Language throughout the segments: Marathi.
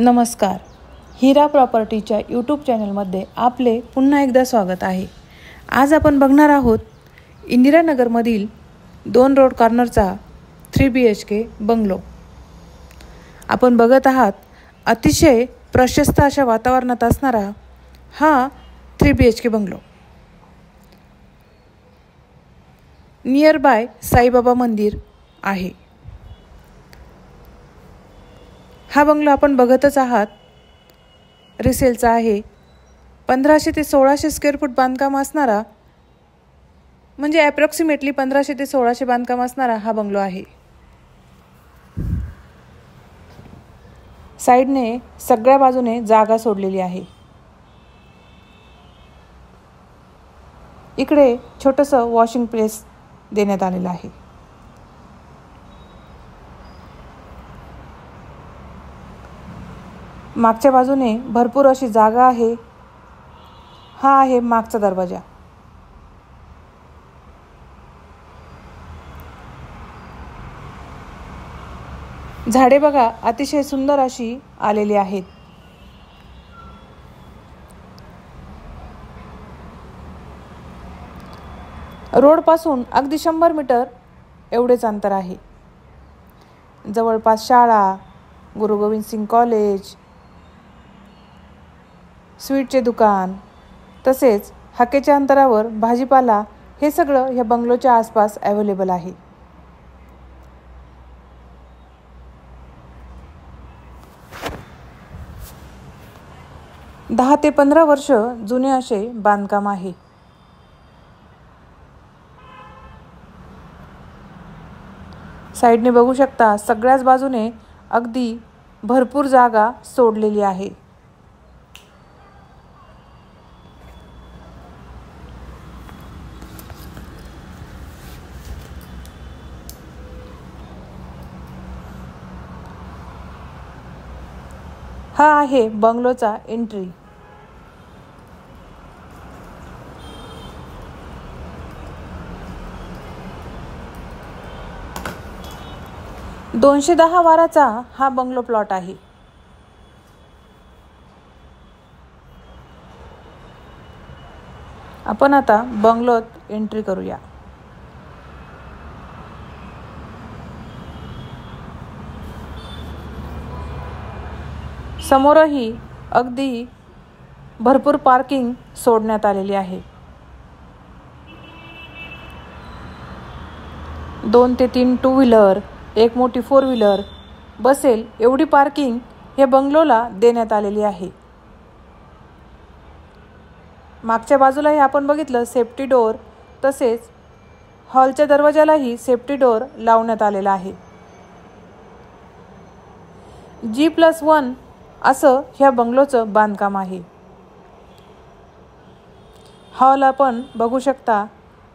नमस्कार. हिरा प्रॉपर्टीच्या यूट्यूब चॅनलमध्ये आपले पुन्हा एकदा स्वागत आहे. आज आपण बघणार आहोत इंदिरानगरमधील 2 रोड कॉर्नरचा 3 BHK बंगलो. आपण बघत आहात अतिशय प्रशस्त अशा वातावरणात असणारा हा 3 BHK bungalow. Near by Saibaba मंदिर आहे. हा बंगलो आपण बघतच आहात रिसेलचा आहे. 1500 ते 1600 स्क्वेअर फूट बांधकाम असणारा, म्हणजे ॲप्रॉक्सिमेटली 1500 ते 1600 बांधकाम असणारा हा बंगलो आहे. साईडने सगळ्या बाजूने जागा सोडलेली आहे. इकडे छोटंसं वॉशिंग प्लेस देण्यात आलेलं आहे. मागच्या बाजूने भरपूर अशी जागा आहे. हा आहे मागचा दरवाजा. झाडे बघा अतिशय सुंदर अशी आलेली आहेत. रोड पासून अगदी 100 मीटर एवढेच अंतर आहे. जवळपास शाळा, गुरु गोविंद सिंग कॉलेज, स्वीटचे दुकान, तसेच हाकेच्या अंतरावर भाजीपाला हे सगळं ह्या बंगलोच्या आसपास अवेलेबल आहे. दहा ते 15 वर्ष जुने असे बांधकाम आहे. साईडने बघू शकता सगळ्याच बाजूने अगदी भरपूर जागा सोडलेली आहे. हा आहे बंगलोचा एंट्री. $210 वाराचा हा बंगलो प्लॉट आहे. आपण आता बंगलोत एंट्री करूया. समोरही अगदी भरपूर पार्किंग सोडण्यात आलेली आहे. 2 ते 3 टू व्हीलर, एक मोठी 4 व्हीलर बसेल एवढी पार्किंग या बंगलोला देण्यात आलेली आहे. मागच्या बाजूलाही आपण बघितलं सेफ्टी डोअर, तसेच हॉलच्या दरवाजालाही सेफ्टी डोअर लावण्यात आलेला आहे. G+1 असं ह्या बंगलोचं बांधकाम आहे. हॉल आपण बघू शकता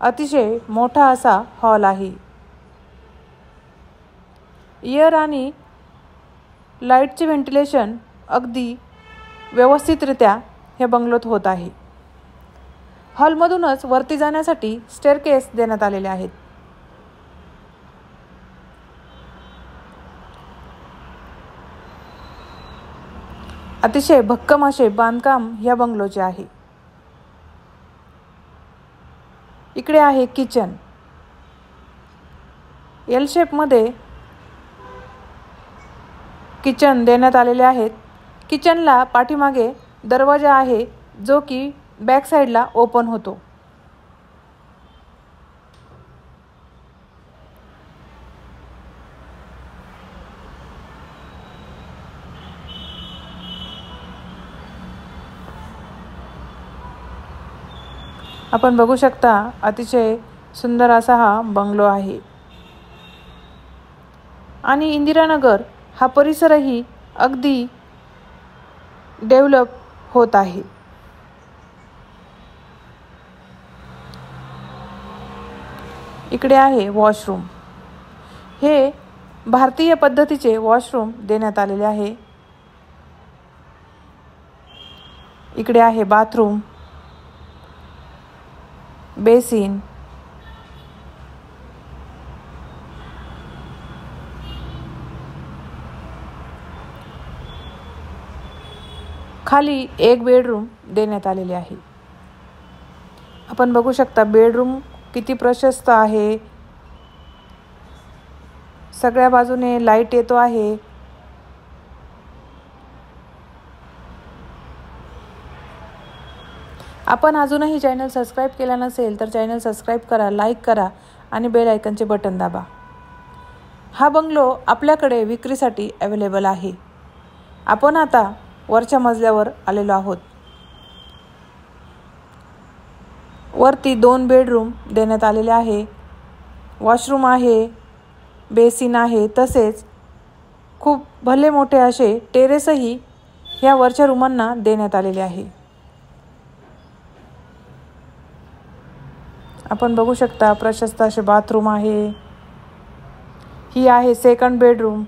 अतिशय मोठा असा हॉल आहे. एअर आणि लाईटचे व्हेंटिलेशन अगदी व्यवस्थितरित्या ह्या बंगलोत होत आहे. हॉलमधूनच वरती जाण्यासाठी स्टेअरकेस देण्यात आलेले आहेत. अतिशय भक्कम असे बांधकाम ह्या बंगलोचे आहे. इकडे आहे किचन. एल शेपमध्ये किचन देण्यात आलेले आहेत. किचनला पाठीमागे दरवाजा आहे जो की बॅक साईडला ओपन होतो. आपण बघू शकता अतिशय सुंदर असा हा बंगलो आहे. आणि इंदिरानगर हा परिसरही अगदी डेव्हलप होत आहे. इकडे आहे वॉशरूम. हे भारतीय पद्धतीचे वॉशरूम देण्यात आलेले आहे. इकडे आहे बाथरूम, बेसिन, खाली एक बेडरूम देण्यात आलेले आहे। आपण बघू शकता बेडरूम किती प्रशस्त आहे। सगळ्या बाजूने लाईट येतो आहे। आपण अजूनही चॅनल सबस्क्राईब केला नसेल तर चॅनल सबस्क्राईब करा, लाईक करा आणि बेल आयकॉनचे बटन दाबा। हा बंगलो आपल्याकडे विक्रीसाठी अवेलेबल आहे। आपण आता वरच्या मजल्यावर आलेलो आहोत। वरती 2 बेडरूम देण्यात आलेले आहे। वॉशरूम आहे, बेसिन आहे, तसेच खूप भले मोठे असे टेरेसही ह्या वरच्या रूमांना देण्यात आलेले आहे। आपण बघू शकता प्रशस्त असे बाथरूम आहे। ही आहे सेकंड बेडरूम।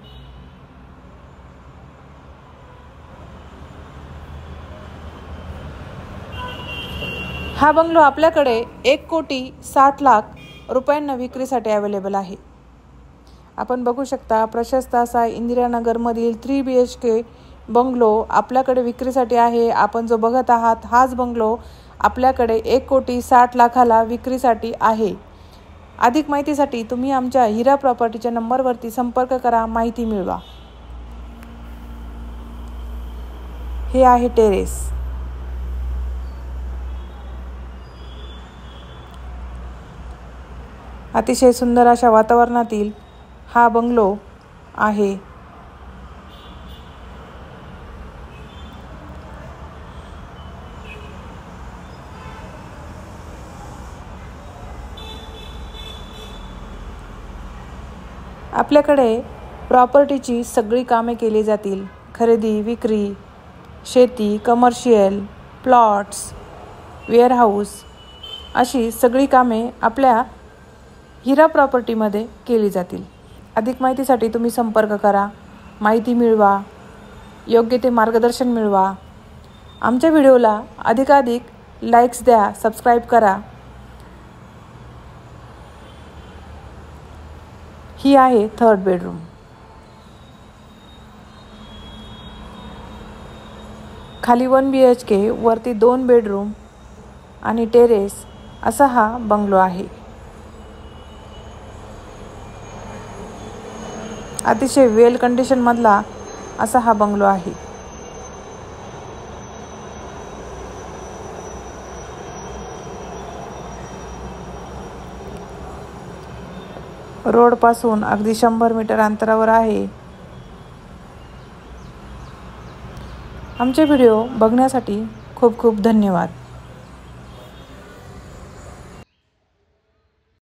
हा बंगलो आपल्याकडे 1,60,00,000 रुपयांना विक्रीसाठी अवेलेबल आहे। आपण बघू शकता प्रशस्त असा इंदिरानगरमधील 3 BHK बंगलो आपल्याकडे विक्रीसाठी आहे। आपण जो बघत आहात हाच बंगलो आपल्याकडे 1,60,00,000 विक्रीसाठी आहे। अधिक माहितीसाठी तुम्ही आमच्या हिरा प्रॉपर्टीच्या नंबरवरती संपर्क करा, माहिती मिळवा। हे आहे टेरेस। अतिशय सुंदर अशा वातावरणातील हा बंगलो आहे। आपल्याकडे प्रॉपर्टीची सगळी कामे केली जातील। खरेदी, विक्री, शेती, कमर्शियल, प्लॉट्स, वेअरहाऊस अशी सगळी कामे आपल्या हिरा प्रॉपर्टीमध्ये केली जातील। अधिक माहितीसाठी तुम्ही संपर्क करा, माहिती मिळवा, योग्य ते मार्गदर्शन मिळवा। आमच्या व्हिडिओला अधिकाधिक लाईक्स द्या, सबस्क्राईब करा। ही आहे 3rd बेडरूम। खाली 1 BHK, वरती 2 बेडरूम आणि टेरेस असा हा बंगलो आहे। अतिशय वेल कंडिशन मधला असा हा बंगलो आहे। रोड पासून अगदी 100 मीटर अंतरावर आहे। आमचे व्हिडिओ बघण्यासाठी खूप खूप धन्यवाद।